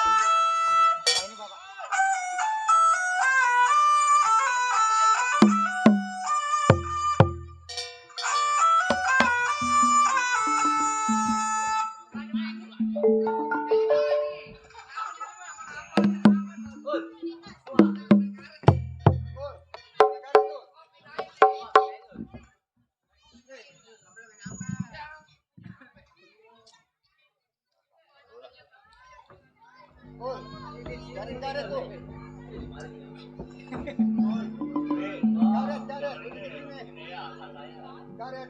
ini Bapak. Cari karet tuh. Karet.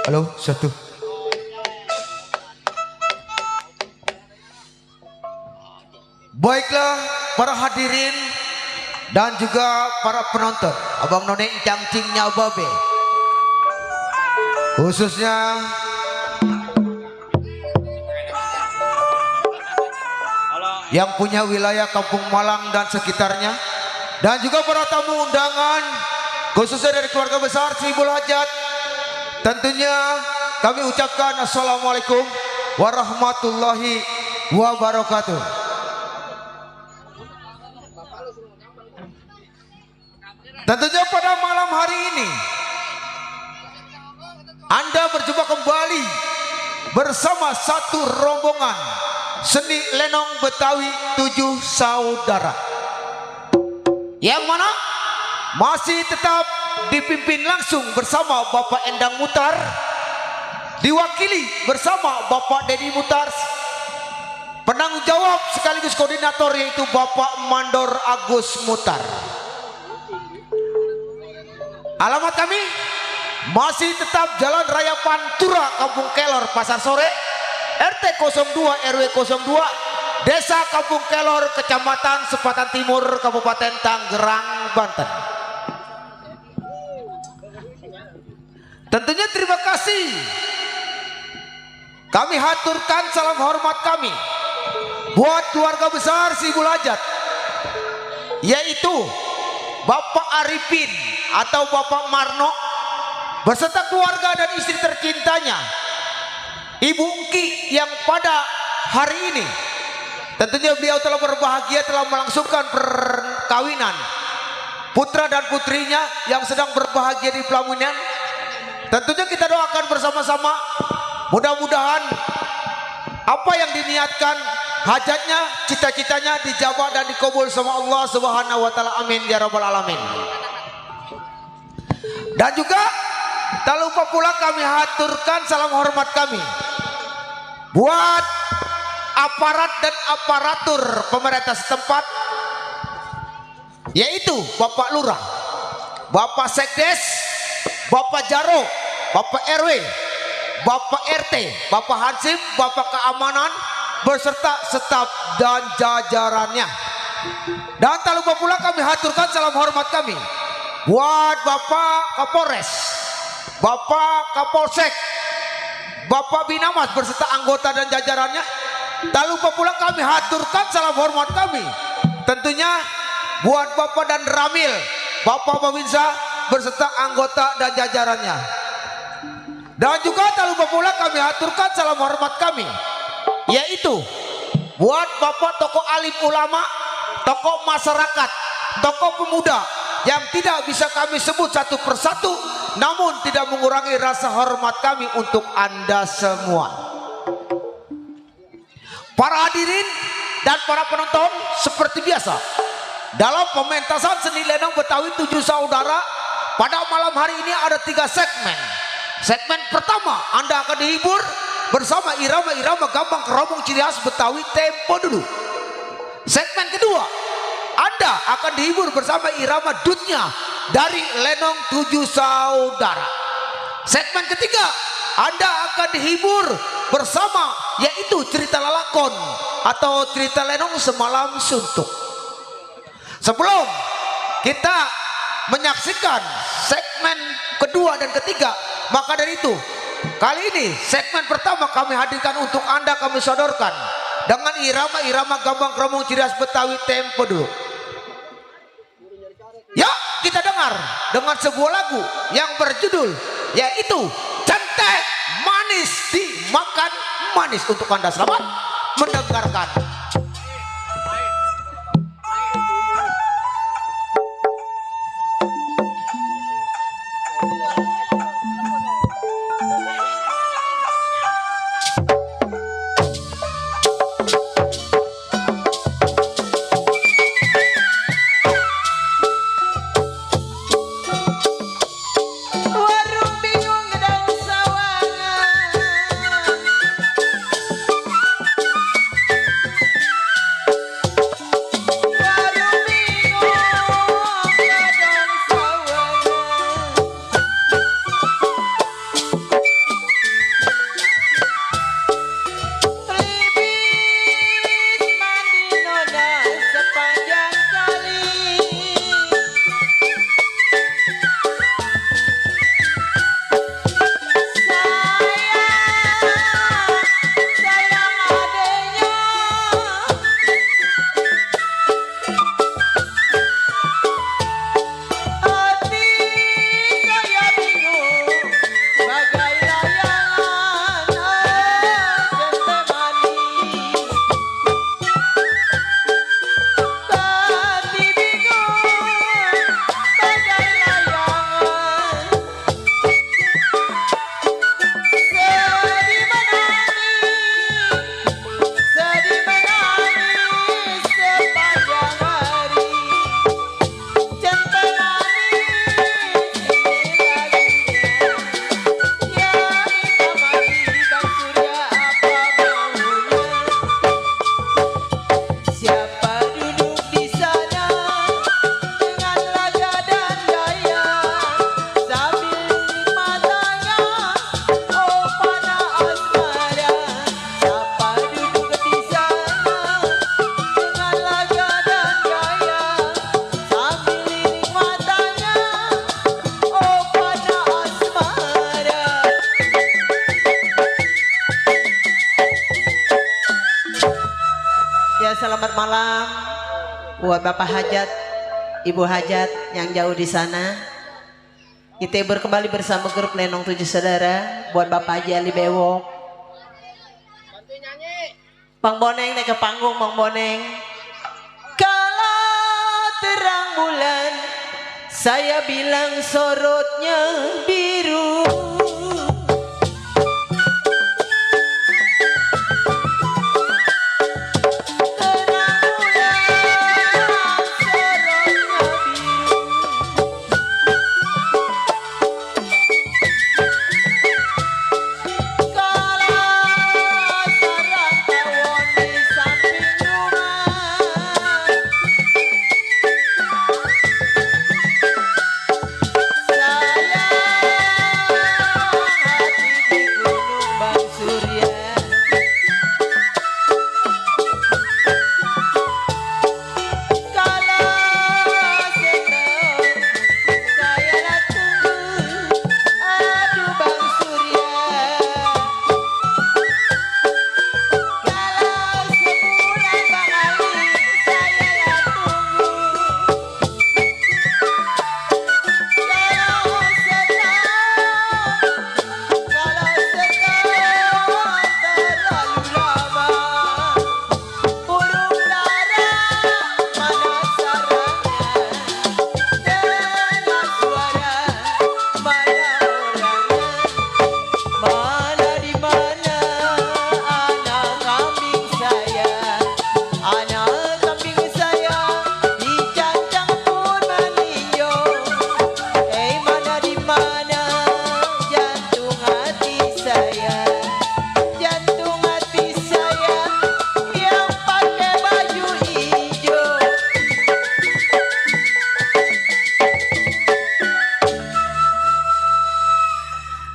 Halo, satu. Baiklah para hadirin dan juga para penonton, abang none cangcingnya babe, khususnya yang punya wilayah Kampung Malang dan sekitarnya, dan juga para tamu undangan khususnya dari keluarga besar Sibul Hajat. Tentunya kami ucapkan assalamualaikum warahmatullahi wabarakatuh. Tentunya pada malam hari ini Anda berjumpa kembali bersama satu rombongan seni lenong Betawi 7 saudara, yang mana masih tetap dipimpin langsung bersama Bapak Endang Mutar, diwakili bersama Bapak Dedi Mutar, penanggung jawab sekaligus koordinator yaitu Bapak Mandor Agus Mutar. Alamat kami masih tetap Jalan Raya Pantura, Kampung Kelor, Pasar Sore, RT 02 RW 02, Desa Kampung Kelor, Kecamatan Sepatan Timur, Kabupaten Tangerang, Banten. Tentunya terima kasih kami haturkan salam hormat kami buat keluarga besar Sibul Hajat, yaitu Bapak Arifin atau Bapak Marno beserta keluarga dan istri tercintanya Ibu Ungki, yang pada hari ini tentunya beliau telah berbahagia, telah melangsungkan perkawinan putra dan putrinya yang sedang berbahagia di pelaminan. Tentunya kita doakan bersama-sama, mudah-mudahan apa yang diniatkan, hajatnya, cita-citanya dijawab dan dikabul sama Allah Subhanahu wa taala. Amin ya rabbal alamin. Dan juga tak lupa pula kami haturkan salam hormat kami buat aparat dan aparatur pemerintah setempat, yaitu Bapak Lurah, Bapak Sekdes, Bapak Jaro, Bapak RW, Bapak RT, Bapak Hansip, Bapak Keamanan beserta staf dan jajarannya. Dan tak lupa pula kami haturkan salam hormat kami buat Bapak Kapolres, Bapak Kapolsek, Bapak Binamas beserta anggota dan jajarannya. Tak lupa pula kami haturkan salam hormat kami tentunya buat Bapak dan Ramil, Bapak Babinsa beserta anggota dan jajarannya. Dan juga tak lupa pula kami haturkan salam hormat kami, yaitu buat Bapak tokoh alim ulama, tokoh masyarakat, tokoh pemuda yang tidak bisa kami sebut satu persatu, namun tidak mengurangi rasa hormat kami untuk Anda semua. Para hadirin dan para penonton, seperti biasa dalam pementasan seni lenong Betawi 7 saudara, pada malam hari ini ada 3 segmen. Segmen pertama Anda akan dihibur bersama irama-irama gambang keromong ciri khas Betawi tempo dulu. Segmen kedua Anda akan dihibur bersama irama dutnya dari lenong 7 saudara. Segmen ketiga Anda akan dihibur bersama yaitu cerita lalakon atau cerita lenong semalam suntuk. Sebelum kita menyaksikan segmen kedua dan ketiga, maka dari itu kali ini segmen pertama kami hadirkan untuk Anda, kami sodorkan dengan irama-irama gambang keromong ciri khas Betawi tempo dulu. Ya, kita dengar dengan sebuah lagu yang berjudul yaitu Centek Manis Dimakan Manis. Untuk Anda selamat mendengarkan. buat Bapak Hajat, Ibu Hajat yang jauh di sana. Kita berkembali bersama grup Lenong 7 Saudara buat Bapak Haji Ali Bewok. Bantu nyanyi. Bang Boneng naik ke panggung, Bang Boneng. Kalau terang bulan, saya bilang sorotnya biru.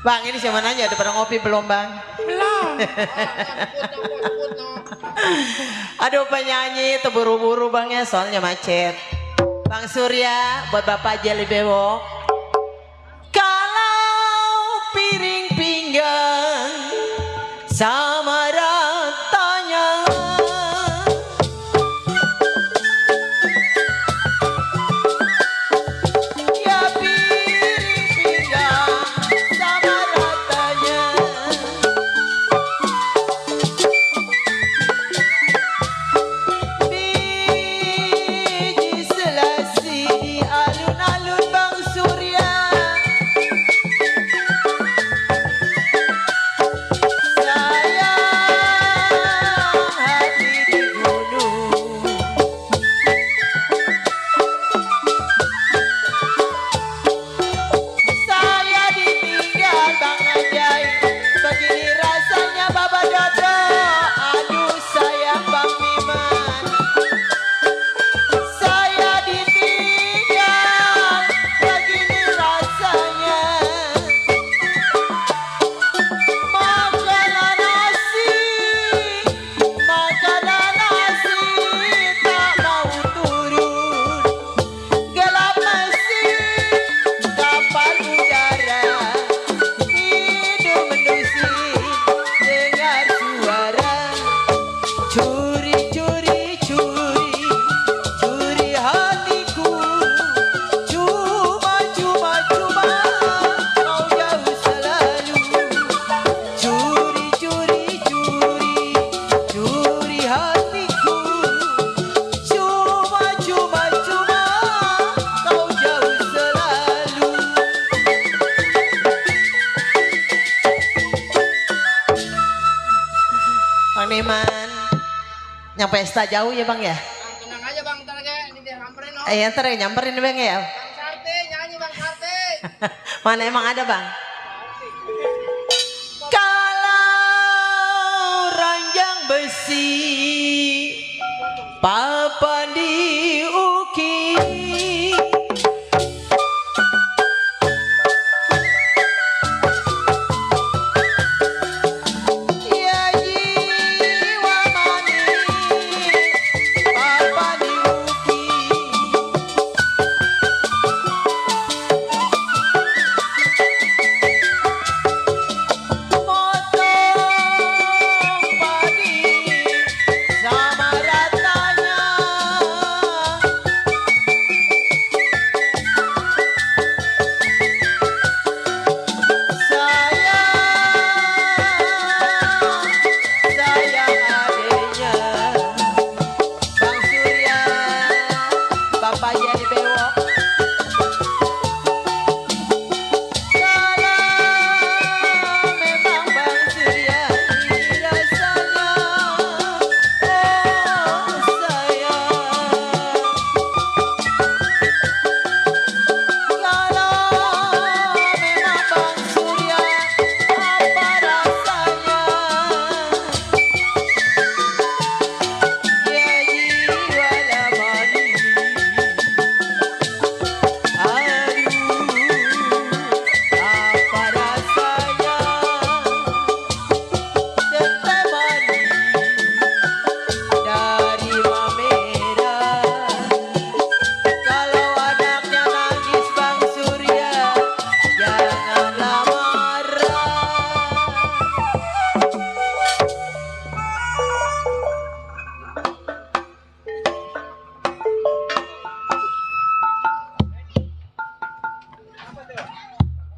Bang, ini siapa nanya? Udah pada ngopi belum, Bang? Belum. Aduh, penyanyi itu buru-buru, Bang, ya, soalnya macet. Bang Surya, buat Bapak Jali Bewok. Kalau piring pinggang sama ratanya, ya piring pinggang sama ratanya. Biji selasi di alun-alun Bang Surya, sayang hati di gunung. Saya ditinggal Bang Ajai, begini rasanya Bapak Dodo. Aduh sayang Bang Miman, saya ditinggal, begini rasanya. Makanan nasi tak mau turun. Gelap mesin kapal udara, hidung mendusin dengar suara. Curi, curi, curi, curi hatiku. Cuma, cuma, cuma kau jauh selalu. Curi, curi, curi, curi hatiku. Cuma, cuma, cuma kau jauh selalu. Bang Neman, yang pesta jauh ya Bang ya? Tenang aja Bang, ntar aja ini dia samperin oh. Ntar ya nyamperin Bang ya. Bang Sarte nyanyi Bang Sarte. Mana emang ada Bang? Kalau ranjang besi papan diukir, ya jiwa manis papan diukir. Motong padi sama ratanya,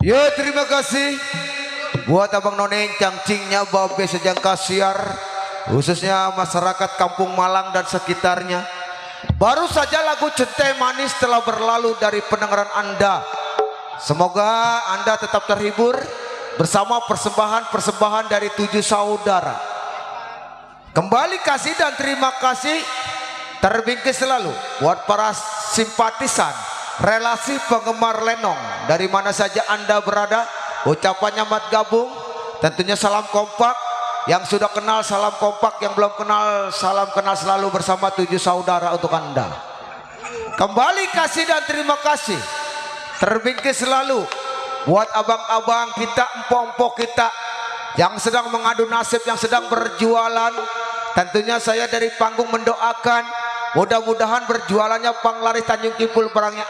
Yo, terima kasih buat Abang Noneng, cangcingnya, babe sejang kasiar, khususnya masyarakat Kampung Malang dan sekitarnya. Baru saja lagu Centai Manis telah berlalu dari pendengaran Anda. Semoga Anda tetap terhibur bersama persembahan-persembahan dari 7 saudara. Kembali kasih dan terima kasih terbingkis selalu buat para simpatisan relasi penggemar lenong dari mana saja Anda berada. Ucapannya mat gabung, tentunya salam kompak. Yang sudah kenal salam kompak, yang belum kenal salam kenal selalu bersama 7 saudara untuk Anda. Kembali kasih dan terima kasih terbingkis selalu buat abang-abang kita, empok-empok kita yang sedang mengadu nasib, yang sedang berjualan. Tentunya saya dari panggung mendoakan mudah-mudahan berjualannya panglaris Tanjung Kimpul, barangnya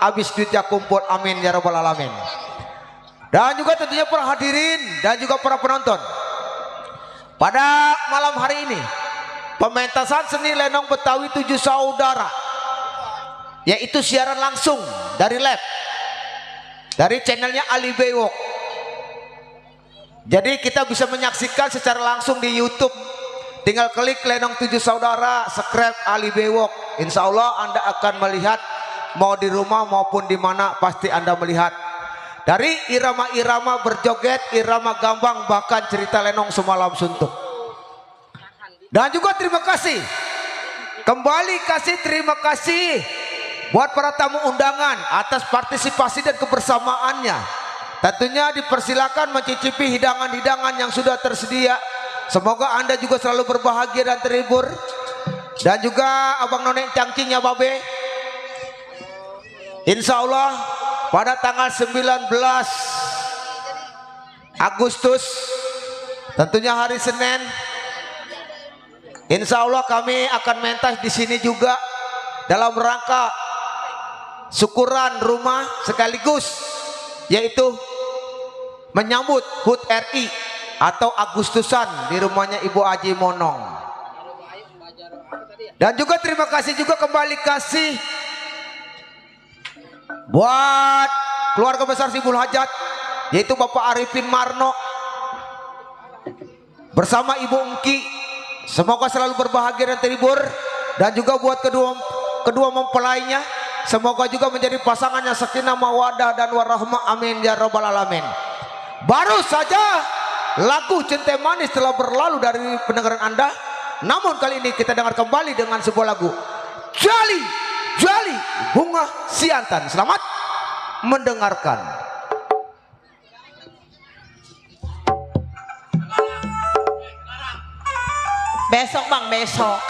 habis duitnya kumpul, amin ya rabbal alamin. Dan juga tentunya para hadirin dan juga para penonton, pada malam hari ini pementasan seni lenong Betawi 7 saudara, yaitu siaran langsung dari live dari channelnya Ali Bewok. Jadi kita bisa menyaksikan secara langsung di YouTube. Tinggal klik lenong 7 saudara, subscribe Ali Bewok. Insya Allah Anda akan melihat, mau di rumah maupun di mana pasti Anda melihat. Dari irama-irama berjoget, irama gambang, bahkan cerita lenong semalam suntuk. Dan juga terima kasih, kembali kasih terima kasih buat para tamu undangan atas partisipasi dan kebersamaannya. Tentunya dipersilakan mencicipi hidangan-hidangan yang sudah tersedia. Semoga Anda juga selalu berbahagia dan terhibur. Dan juga Abang Noneng cangcingnya babe, insya Allah pada tanggal 19 Agustus, tentunya hari Senin, insya Allah kami akan mentas di sini juga dalam rangka syukuran rumah sekaligus, yaitu menyambut HUT RI atau Agustusan di rumahnya Ibu Aji Monong. Dan juga terima kasih juga kembali kasih buat keluarga besar Sibul Hajat, yaitu Bapak Arifin Marno bersama Ibu Engki. Semoga selalu berbahagia dan terhibur. Dan juga buat kedua mempelainya, semoga juga menjadi pasangannya sakinah mawadah dan warahmah, amin ya rabbal alamin. Baru saja lagu Centai Manis telah berlalu dari pendengaran Anda. Namun kali ini kita dengar kembali dengan sebuah lagu Jali Jali Bunga Siantan. Selamat mendengarkan. Besok bang, besok.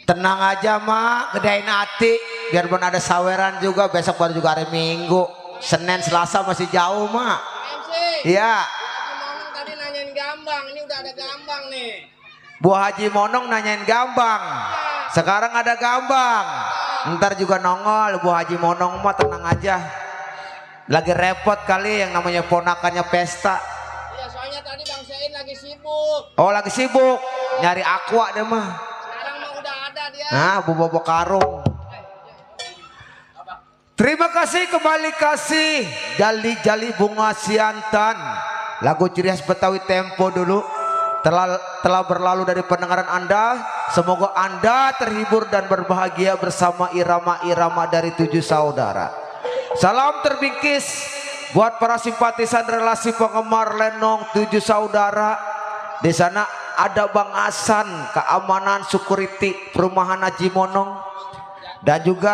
Tenang aja mak, gedein hati. Biarpun ada saweran juga, besok baru juga hari Minggu. Senin Selasa masih jauh mak. MC. Iya. Haji Monong tadi nanyain gambang. Ini udah ada gambang nih. Bu Haji Monong nanyain gambang. Sekarang ada gambang. Ntar juga nongol Bu Haji Monong mah, tenang aja. Lagi repot kali yang namanya ponakannya pesta. Iya, soalnya tadi Bang Sein lagi sibuk. Oh lagi sibuk nyari aqua deh mah. Sekarang mah udah ada dia. Nah Bu Bobo Karung. Terima kasih, kembali kasih Jali-jali bunga siantan. Lagu ciri khas Betawi Tempo dulu telah berlalu dari pendengaran Anda. Semoga Anda terhibur dan berbahagia bersama irama-irama dari 7 saudara. Salam terbingkis buat para simpatisan relasi penggemar lenong 7 saudara. Di sana ada Bang Hasan, keamanan security perumahan Haji Monong. Dan juga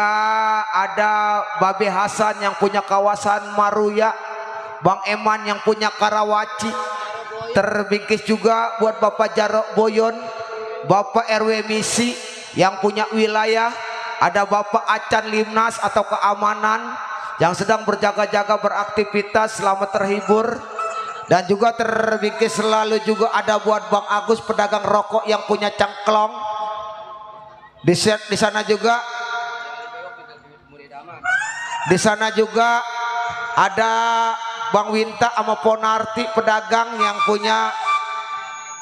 ada Babe Hasan yang punya kawasan Maruya, Bang Eman yang punya Karawaci. Terbingkis juga buat Bapak Jarok Boyon, Bapak RW Misi yang punya wilayah. Ada Bapak Acan Limnas atau keamanan yang sedang berjaga-jaga beraktivitas, selamat terhibur. Dan juga terbingkis selalu juga ada buat Bang Agus pedagang rokok yang punya cangklong. Di sana juga ada Bang Winta sama Ponarti pedagang yang punya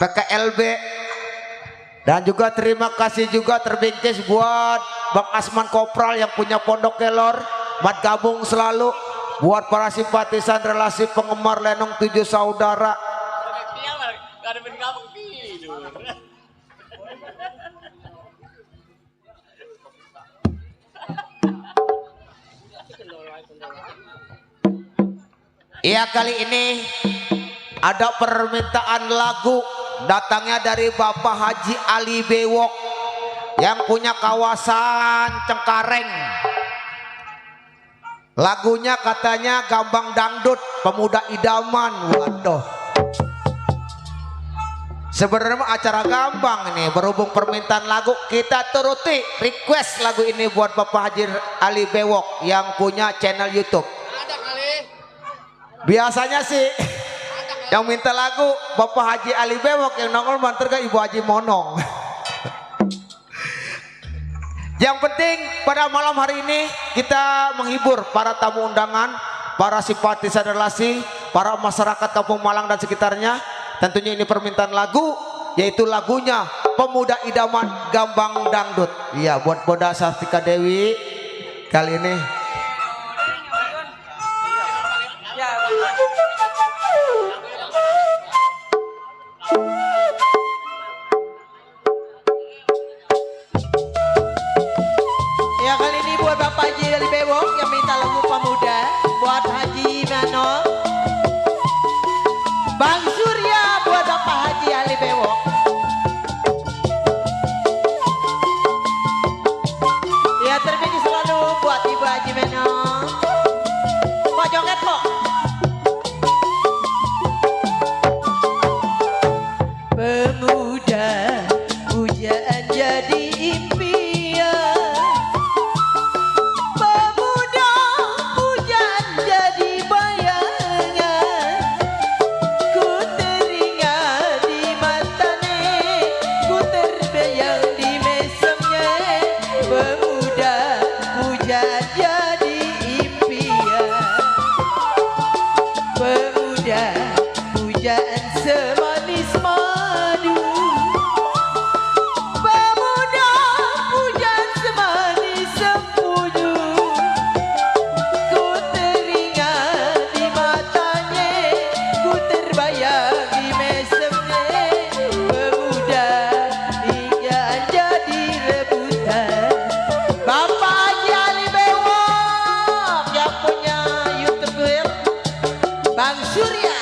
PKLB. Dan juga terima kasih juga terbingkis buat Bang Asman Kopral yang punya Pondok Kelor. Mat gabung selalu buat para simpatisan relasi penggemar lenong 7 saudara. Iya, kali ini ada permintaan lagu datangnya dari Bapak Haji Ali Bewok yang punya kawasan Cengkareng. Lagunya katanya Gambang Dangdut, pemuda idaman. Waduh, sebenarnya acara gambang ini, berhubung permintaan lagu kita turuti request lagu ini buat Bapak Haji Ali Bewok yang punya channel YouTube. Ada kali. Biasanya sih yang minta lagu Bapak Haji Ali Bewok, yang nongol mantar ke Ibu Haji Monong. Yang penting pada malam hari ini kita menghibur para tamu undangan, para simpatisan relasi, para masyarakat Kampung Malang dan sekitarnya. Tentunya ini permintaan lagu, yaitu lagunya Pemuda Idaman Gambang Dangdut. Iya, buat Boda Sastika Dewi kali ini. Ya, kali ini buat Bapak Haji Ali Bewok yang minta lagu Pemuda, buat Haji Mano. Bang Surya buat Bapak Haji Ali Bewok. Ya, terbingkis selalu buat Ibu Haji Mano. Pak joget kok. Pemuda pujaan jadi impian, pemuda pujaan jadi bayangan. Ku teringat di matanya, ku terbayang di mesemnya. Pemuda pujaan jadi impian, pemuda pujaan semanis madu, pemuda pujaan semanis sempuju. Ku teringat di matanya, ku terbayang di mesemnya. Pemuda pujaan jadi rebutan. Bapak Haji Ali Bewok yang punya YouTube, Bang Surya.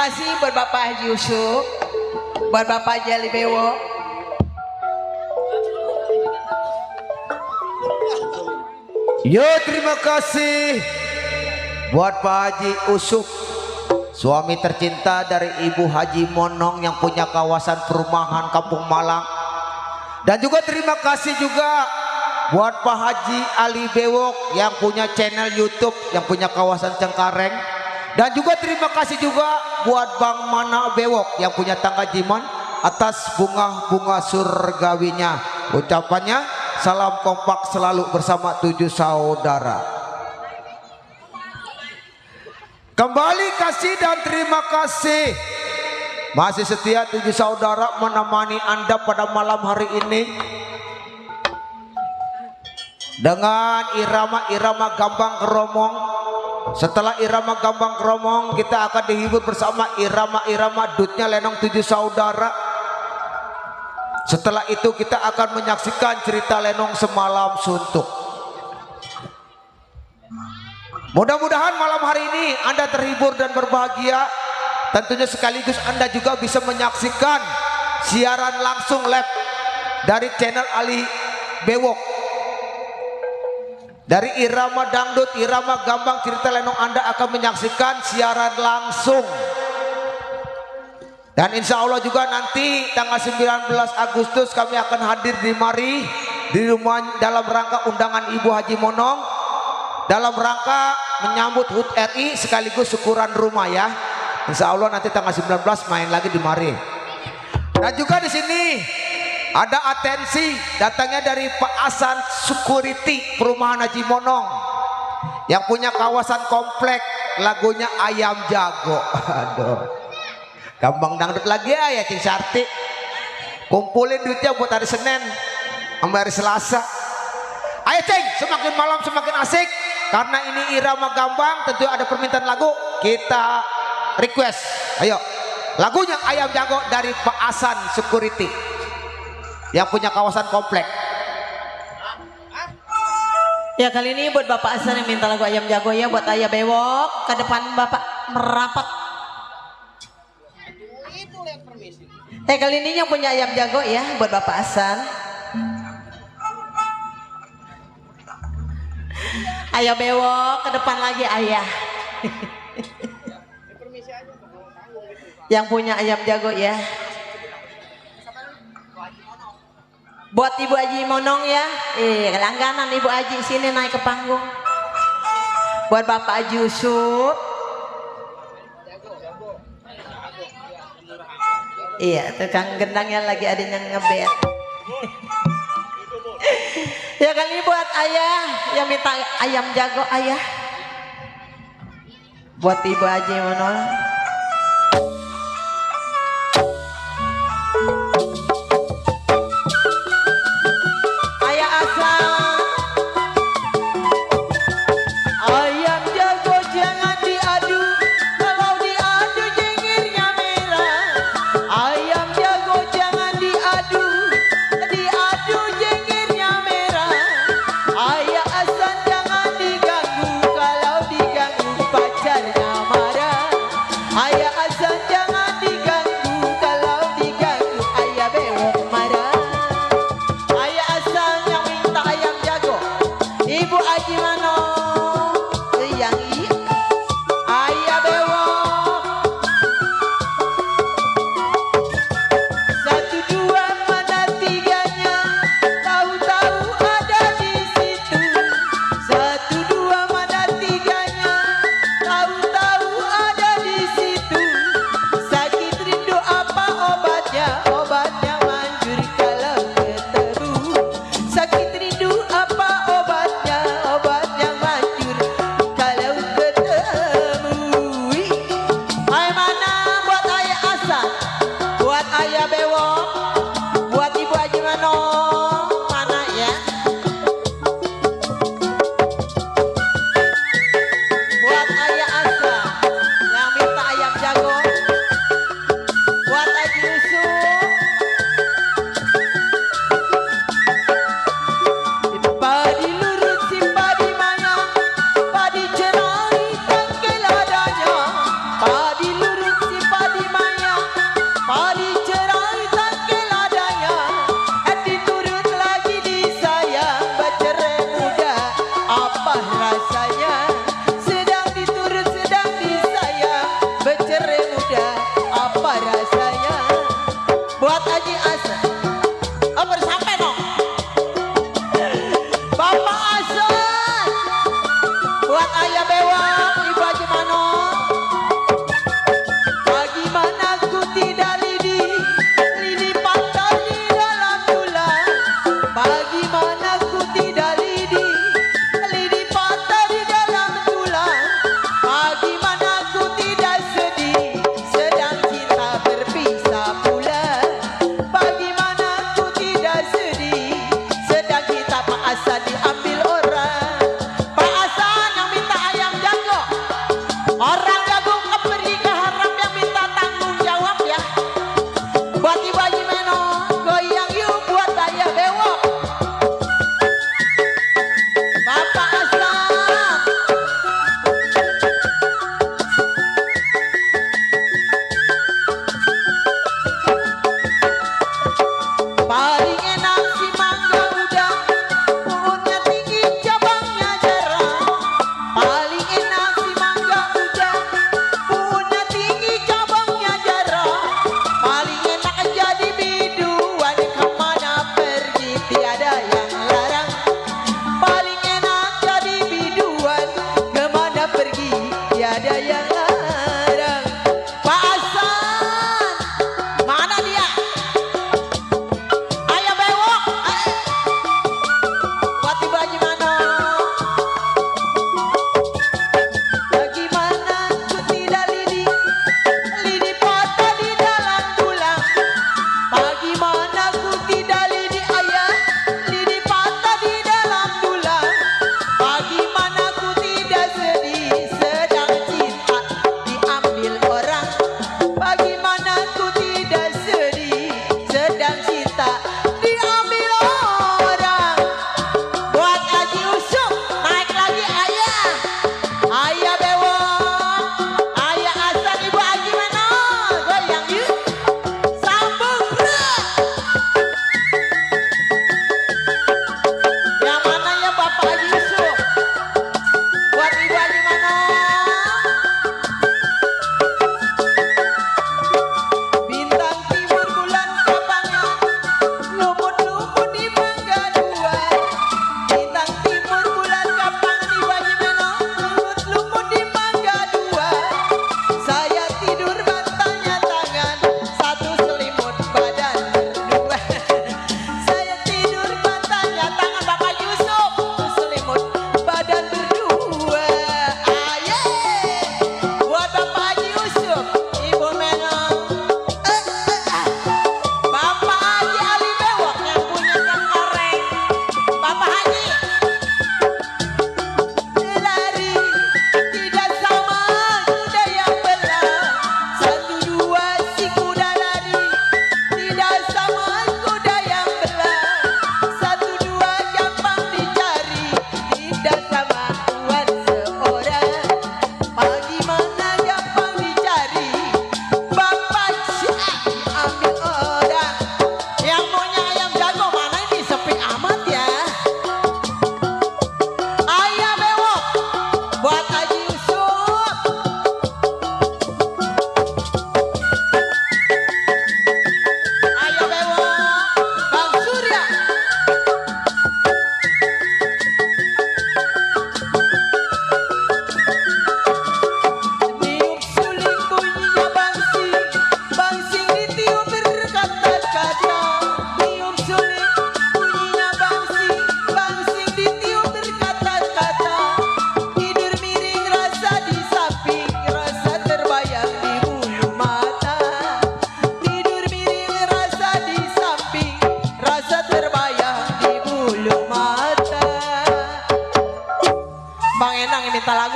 kasih buat Bapak Haji Yusuf, buat Bapak Haji Ali Bewok. Yo, terima kasih buat Pak Haji Usuf, suami tercinta dari Ibu Haji Monong yang punya kawasan perumahan Kampung Malang. Dan juga terima kasih juga buat Pak Haji Ali Bewok yang punya channel YouTube yang punya kawasan Cengkareng. Dan juga terima kasih juga buat Bang Mana Bewok yang punya tangga Jiman atas bunga-bunga surgawinya. Ucapannya salam kompak selalu bersama 7 saudara. Kembali kasih dan terima kasih masih setia 7 saudara menemani Anda pada malam hari ini dengan irama-irama gambang keromong. Setelah irama gambang keromong, kita akan dihibur bersama irama-irama dutnya lenong 7 saudara. Setelah itu kita akan menyaksikan cerita lenong semalam suntuk. Mudah-mudahan malam hari ini Anda terhibur dan berbahagia. Tentunya sekaligus Anda juga bisa menyaksikan siaran langsung live dari channel Ali Bewok. Dari irama dangdut, irama gambang, cerita lenong, Anda akan menyaksikan siaran langsung. Dan insya Allah juga nanti tanggal 19 Agustus kami akan hadir di mari di rumah dalam rangka undangan Ibu Haji Monong, dalam rangka menyambut HUT RI sekaligus syukuran rumah ya. Insya Allah nanti tanggal 19 main lagi di mari. Dan juga di sini ada atensi datangnya dari Pak Asan Security Perumahan Haji Monong yang punya kawasan komplek, lagunya Ayam Jago. Aduh, gambang dangdut lagi ya Cing Sarti. Kumpulin duitnya buat hari Senin sama hari Selasa. Ayo Cing, semakin malam semakin asik. Karena ini irama gambang, tentu ada permintaan lagu, kita request. Ayo, lagunya Ayam Jago dari Pak Asan Security yang punya kawasan komplek. Ya, kali ini buat Bapak Asan yang minta lagu Ayam Jago ya, buat Ayah Bewok ke depan Bapak merapat. Kali ini yang punya Ayam Jago ya, buat Bapak Asan. Ayah Bewok ke depan lagi Ayah. Yang punya Ayam Jago ya. Buat Ibu Haji Monong ya, langganan Ibu Haji sini naik ke panggung. Buat Bapak Haji Yusuf, iya tukang gendangnya lagi ada yang ngebet. Ya kali buat Ayah yang minta Ayam Jago Ayah. Buat Ibu Haji Monong.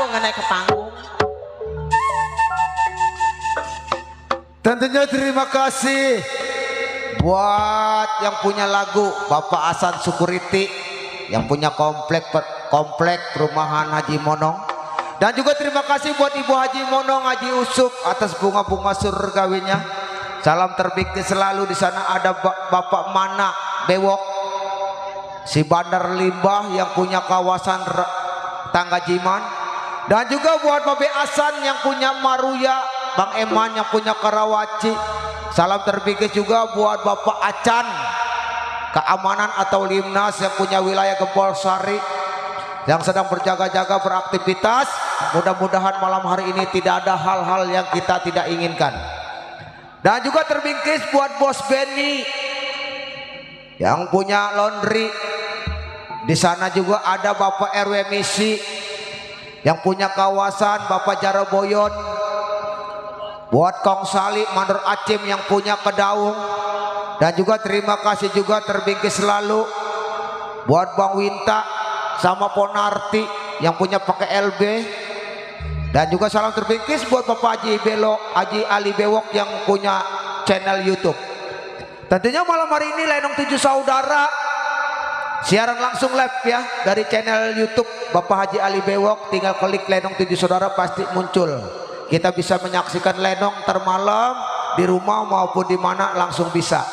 nggak naik ke panggung. Tentunya terima kasih buat yang punya lagu Bapak Hasan Sukuriti, yang punya komplek perumahan Haji Monong, dan juga terima kasih buat Ibu Haji Monong Haji Usuk atas bunga-bunga surgawinya. Salam terbikti selalu. Di sana ada Bapak Mana Bewok, si Bandar Limbah yang punya kawasan Tangga Jiman, dan juga buat Babe Hasan yang punya Maruya, Bang Eman yang punya Karawaci. Salam terbikti juga buat Bapak Acan Keamanan atau Limnas yang punya wilayah Gempol Sari, yang sedang berjaga-jaga beraktivitas. Mudah-mudahan malam hari ini tidak ada hal-hal yang kita tidak inginkan. Dan juga terbingkis buat Bos Benny yang punya laundry. Di sana juga ada Bapak RW Misi yang punya kawasan Bapak Jaraboyon. Buat Kong Sali Mandor Acim yang punya Kedaung. Dan juga terima kasih juga terbingkis selalu buat Bang Winta sama Ponarti yang punya pakai LB. Dan juga salam terbingkis buat Bapak Haji Ali Bewok yang punya channel YouTube. Tentunya malam hari ini Lenong 7 Saudara siaran langsung live ya dari channel YouTube Bapak Haji Ali Bewok. Tinggal klik Lenong 7 Saudara pasti muncul. Kita bisa menyaksikan Lenong termalam di rumah maupun di mana langsung bisa.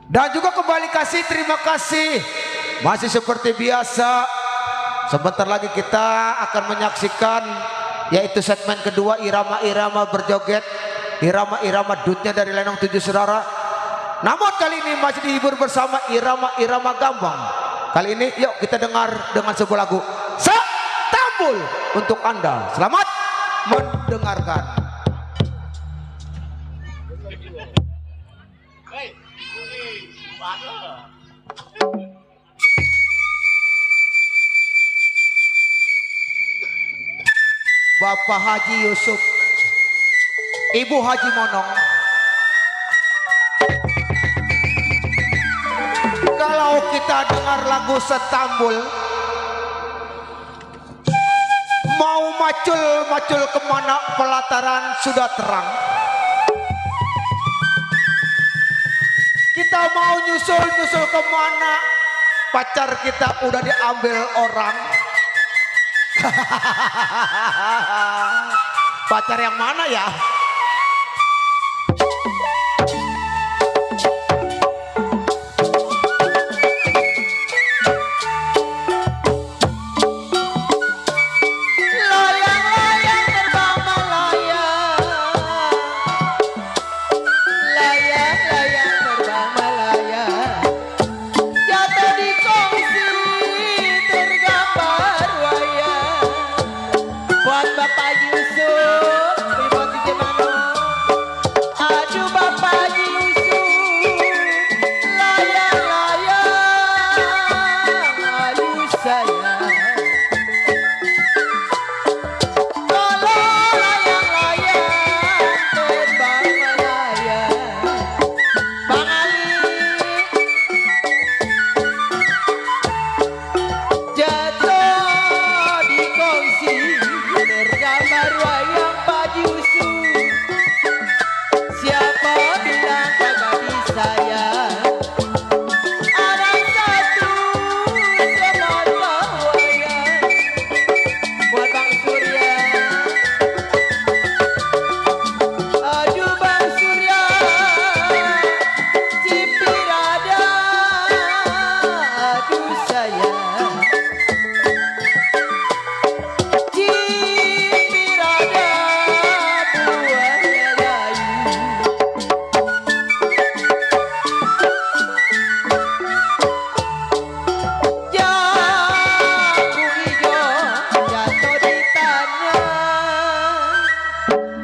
Dan juga kembali kasih terima kasih. Masih seperti biasa, sebentar lagi kita akan menyaksikan yaitu segmen kedua, irama-irama berjoget, irama-irama dutnya dari Lenong 7 Saudara. Namun kali ini masih dihibur bersama irama-irama gambang. Kali ini yuk kita dengar dengan sebuah lagu Setambul untuk Anda. Selamat mendengarkan. Bapak Haji Yusuf, Ibu Haji Monong, kalau kita dengar lagu Setambul, mau macul kemana pelataran sudah terang. Kita mau nyusul kemana pacar kita udah diambil orang. Pacar yang mana ya?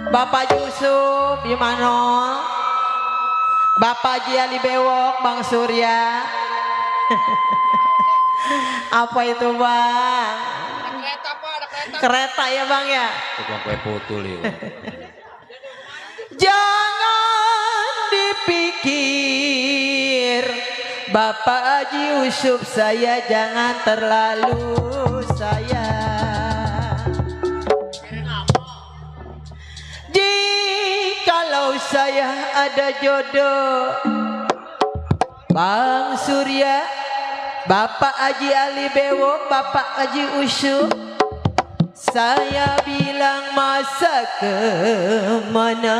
Bapak Yusuf gimana? Bapak Haji Ali Bewok, Bang Surya. Apa itu Bang? Ada kereta Pak, ada kereta. Kereta ya Bang ya? Tukang kue putul ya. Jangan dipikir Bapak Haji Yusuf saya jangan terlalu sayang. saya ada jodoh. Bang Surya, Bapak Haji Ali Bewo, Bapak Haji Usyu, saya bilang masa kemana?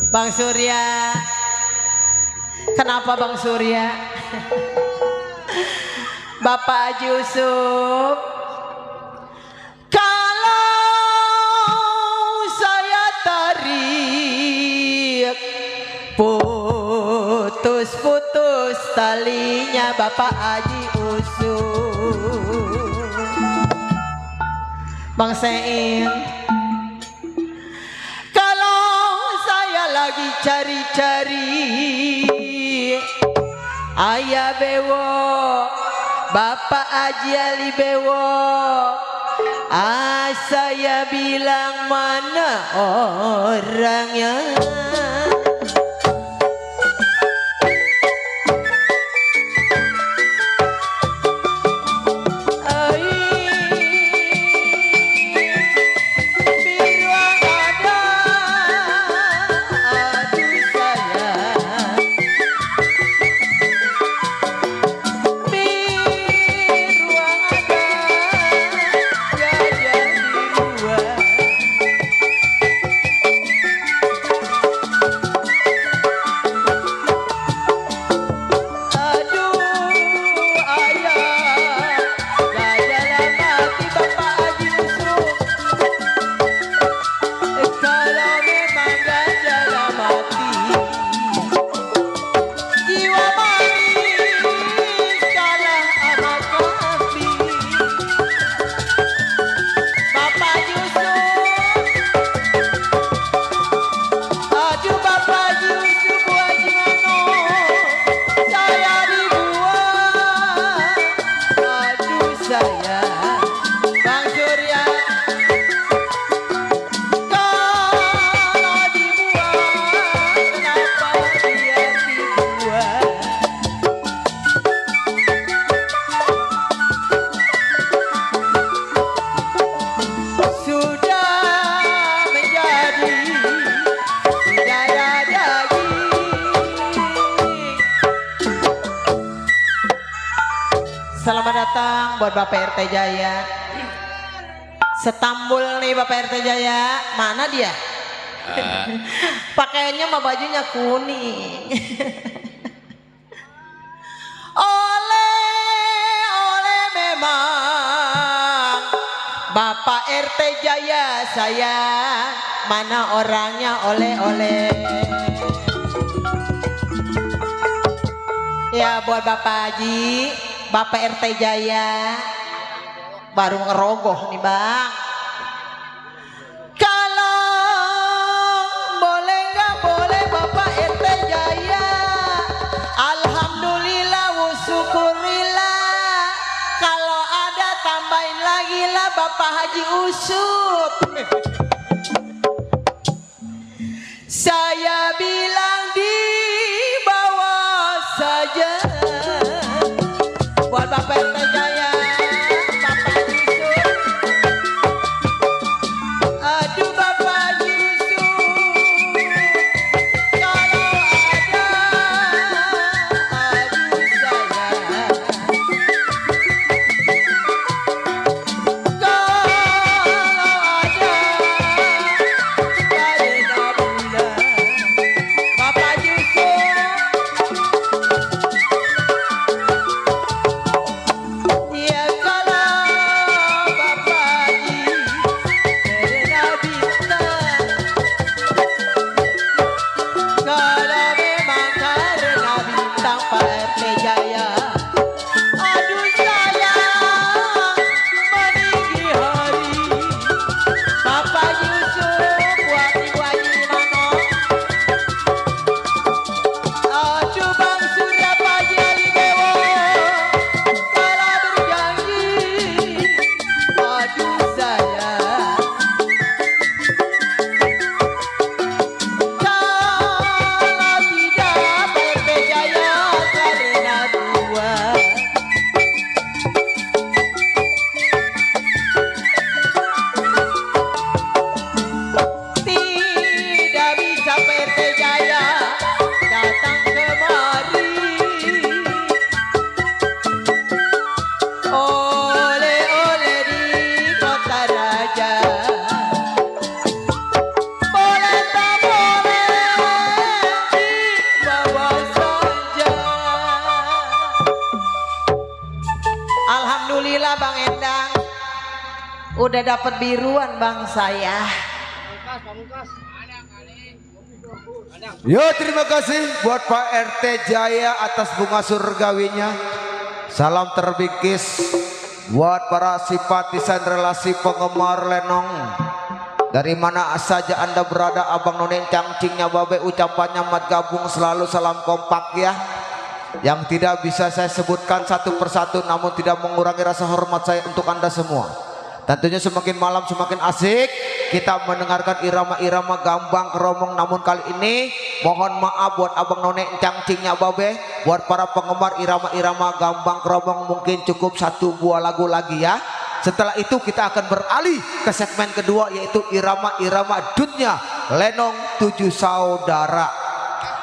Bang Surya, kenapa Bang Surya? Bapak Haji Usuf, kalau saya tarik putus-putus talinya Bapak Haji Usuf. Bang Sein, lagi cari-cari Ayah Bewo, Bapak Haji Ali Bewo, saya bilang mana orangnya? Selamat datang buat Bapak RT Jaya. Setambul nih Bapak RT Jaya. Mana dia? Pakaiannya mah bajunya kuning. Oleh memang Bapak RT Jaya saya. Mana orangnya oleh. Ya buat Bapak Haji, Bapak RT Jaya baru ngerogoh nih Bang. Kalau boleh nggak boleh Bapak RT Jaya, alhamdulillah wusyukurillah. Kalau ada tambahin lagi lah Bapak Haji Usuf. Saya bilang di bawah saja. Buat Bapak RT Jaya, Bapak Yusuf, Udah dapat biruan bang saya. Yo, terima kasih buat Pak RT Jaya atas bunga surgawinya. Salam terbingkis buat para simpatisan relasi penggemar lenong. Dari mana saja Anda berada, Abang None Cangcingnya Babe ucapannya mat gabung selalu salam kompak ya. Yang tidak bisa saya sebutkan satu persatu namun tidak mengurangi rasa hormat saya untuk Anda semua. Tentunya semakin malam semakin asik kita mendengarkan irama-irama gambang keromong. Namun kali ini mohon maaf buat Abang None Cangcingnya Babe, buat para penggemar irama-irama gambang keromong mungkin cukup satu buah lagu lagi ya. Setelah itu kita akan beralih ke segmen kedua yaitu irama-irama dutnya Lenong 7 Saudara.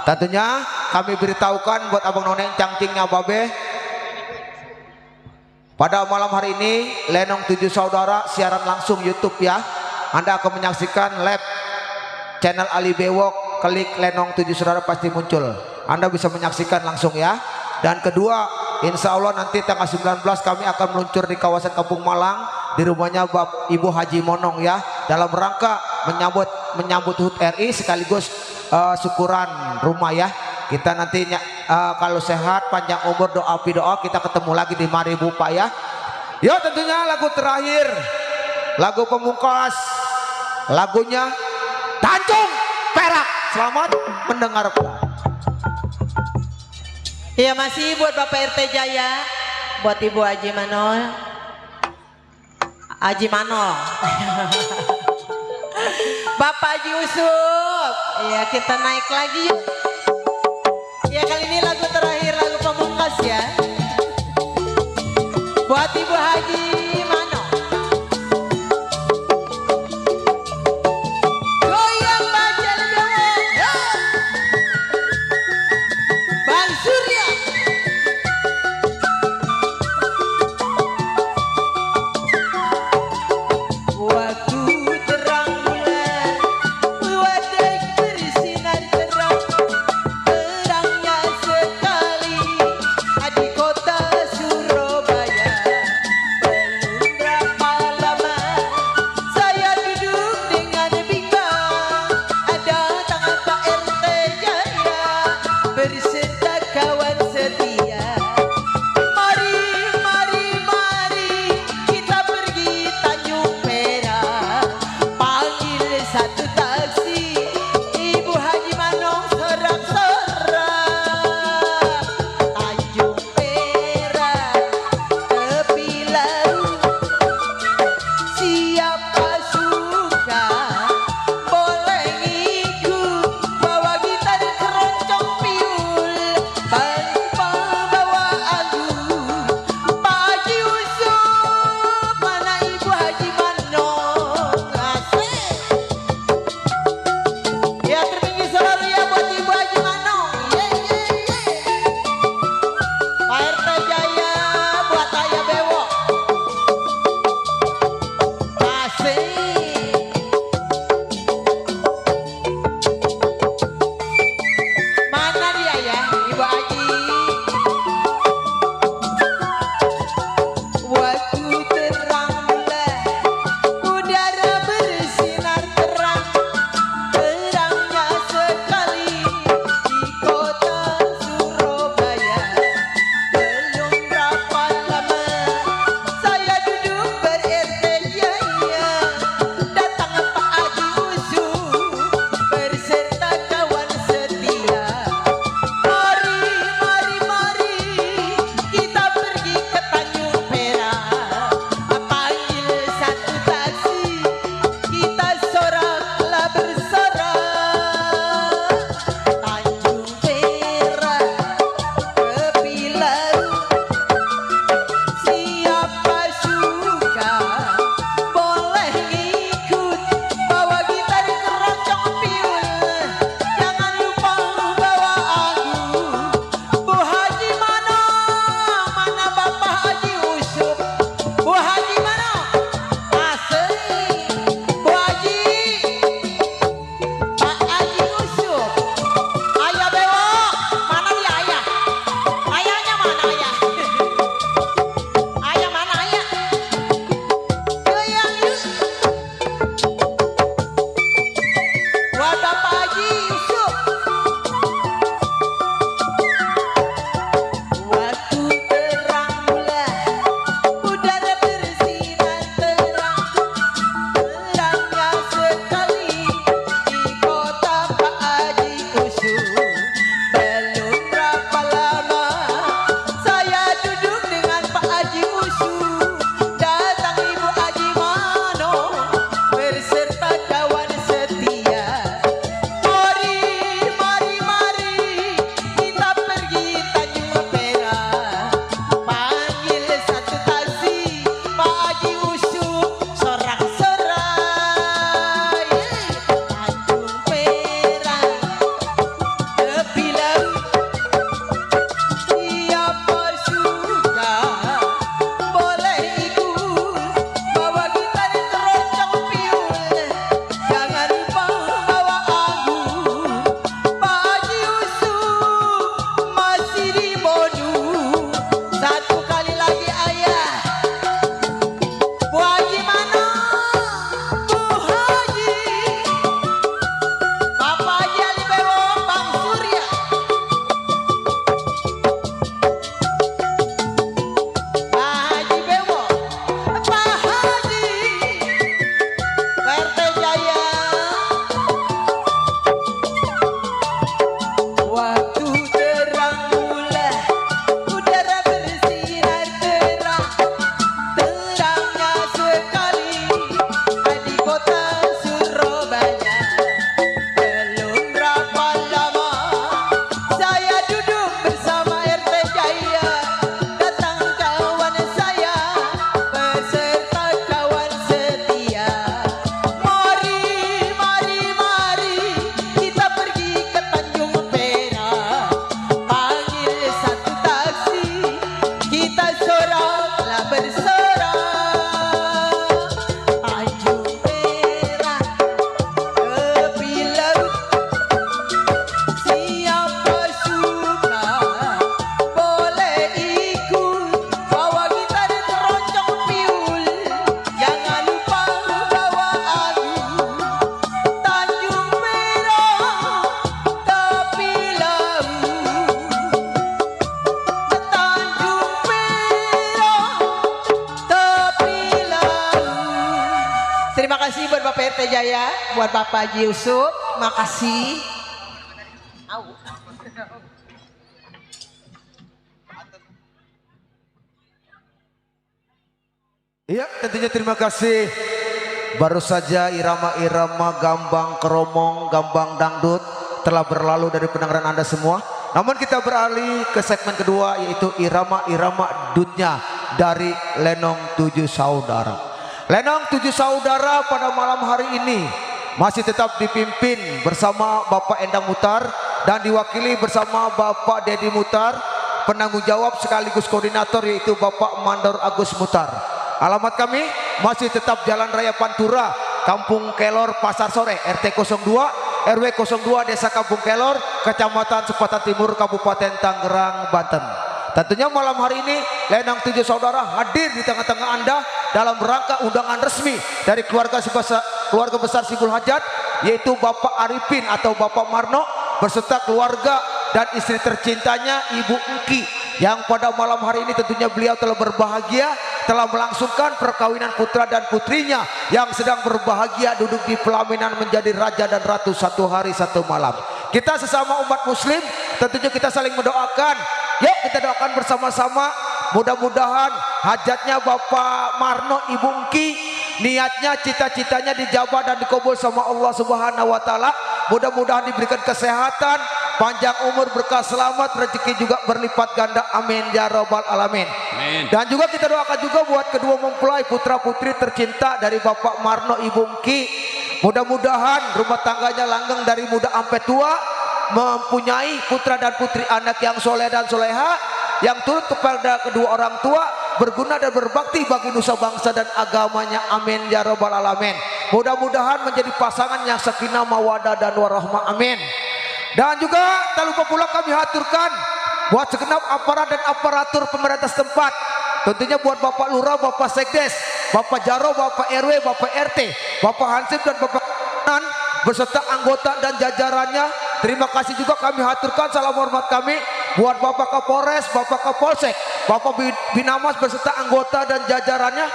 Tentunya kami beritahukan buat Abang None Cangcingnya Babe, pada malam hari ini Lenong 7 Saudara siaran langsung YouTube ya. Anda akan menyaksikan live channel Ali Bewok, klik Lenong 7 Saudara pasti muncul. Anda bisa menyaksikan langsung ya. Dan kedua, insya Allah nanti tanggal 19 kami akan meluncur di kawasan Kampung Malang di rumahnya Ibu Haji Monong ya, dalam rangka menyambut HUT RI sekaligus syukuran rumah ya. Kita nantinya kalau sehat panjang umur doa kita ketemu lagi di Maribu Pak ya. Yo, tentunya lagu terakhir, lagu pemungkas, lagunya Tanjung Perak. Selamat mendengarkan. Iya, masih buat Bapak RT Jaya, buat Ibu Haji Mano, Bapak Haji Usuk. Iya, kita naik lagi yuk. Ya, kali ini lagu terakhir, lagu pemungkas ya. Buat Ibu Haji Mano. Goyang baca lebih ya. Bang Surya. Waktu terang bulan, wadai bersinar terang. Terangnya sekali di kota Surabaya, belum RT Jaya, buat Bapak Haji Yusuf, makasih. Iya, tentunya terima kasih. Baru saja irama-irama gambang keromong, gambang dangdut telah berlalu dari pendengaran Anda semua. Namun kita beralih ke segmen kedua, yaitu irama-irama dutnya dari Lenong Tujuh Saudara. Lenong Tujuh Saudara pada malam hari ini masih tetap dipimpin bersama Bapak Endang Mutar dan diwakili bersama Bapak Dedi Mutar, penanggung jawab sekaligus koordinator yaitu Bapak Mandor Agus Mutar. Alamat kami masih tetap Jalan Raya Pantura, Kampung Kelor, Pasar Sore, RT 02, RW 02, Desa Kampung Kelor, Kecamatan Sepatan Timur, Kabupaten Tangerang, Banten. Tentunya malam hari ini Lenong Tujuh Saudara hadir di tengah-tengah Anda dalam rangka undangan resmi dari keluarga besar Sibul Hajat, yaitu Bapak Arifin atau Bapak Marno beserta keluarga dan istri tercintanya Ibu Engki, yang pada malam hari ini tentunya beliau telah berbahagia, telah melangsungkan perkawinan putra dan putrinya yang sedang berbahagia duduk di pelaminan menjadi raja dan ratu satu hari satu malam. Kita sesama umat muslim tentunya kita saling mendoakan. Yuk kita doakan bersama-sama, mudah-mudahan hajatnya Bapak Marno, Ibu Engki, niatnya, cita-citanya dijabah dan dikabul sama Allah Subhanahu wa taala. Mudah-mudahan diberikan kesehatan, panjang umur, berkah, selamat, rezeki juga berlipat ganda. Amin ya rabbal alamin. Amin. Dan juga kita doakan juga buat kedua mempelai putra putri tercinta dari Bapak Marno, Ibu Engki. Mudah-mudahan rumah tangganya langgeng dari muda sampai tua, mempunyai putra dan putri anak yang soleh dan soleha, yang turut kepada kedua orang tua, berguna dan berbakti bagi nusa bangsa dan agamanya. Amin ya rabbal alamin. Mudah-mudahan menjadi pasangan yang sakinah mawadah dan warahmah. Amin. Dan juga tak lupa pula kami haturkan buat segenap aparat dan aparatur pemerintah setempat, tentunya buat Bapak Lurah, Bapak Sekdes, Bapak Jaro, Bapak RW, Bapak RT, Bapak Hansip dan Bapak Nan beserta anggota dan jajarannya. Terima kasih juga kami haturkan salam hormat kami buat Bapak Kapolres, Bapak Kapolsek, Bapak Binamas beserta anggota dan jajarannya.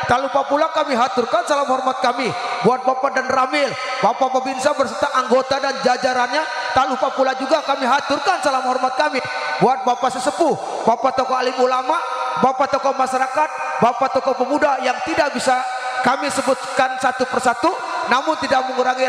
Tak lupa pula kami haturkan salam hormat kami buat Bapak dan Ramil, Bapak Babinsa beserta anggota dan jajarannya. Tak lupa pula juga kami haturkan salam hormat kami buat Bapak Sesepuh, Bapak tokoh alim ulama, Bapak tokoh masyarakat, Bapak tokoh pemuda yang tidak bisa kami sebutkan satu persatu, namun tidak mengurangi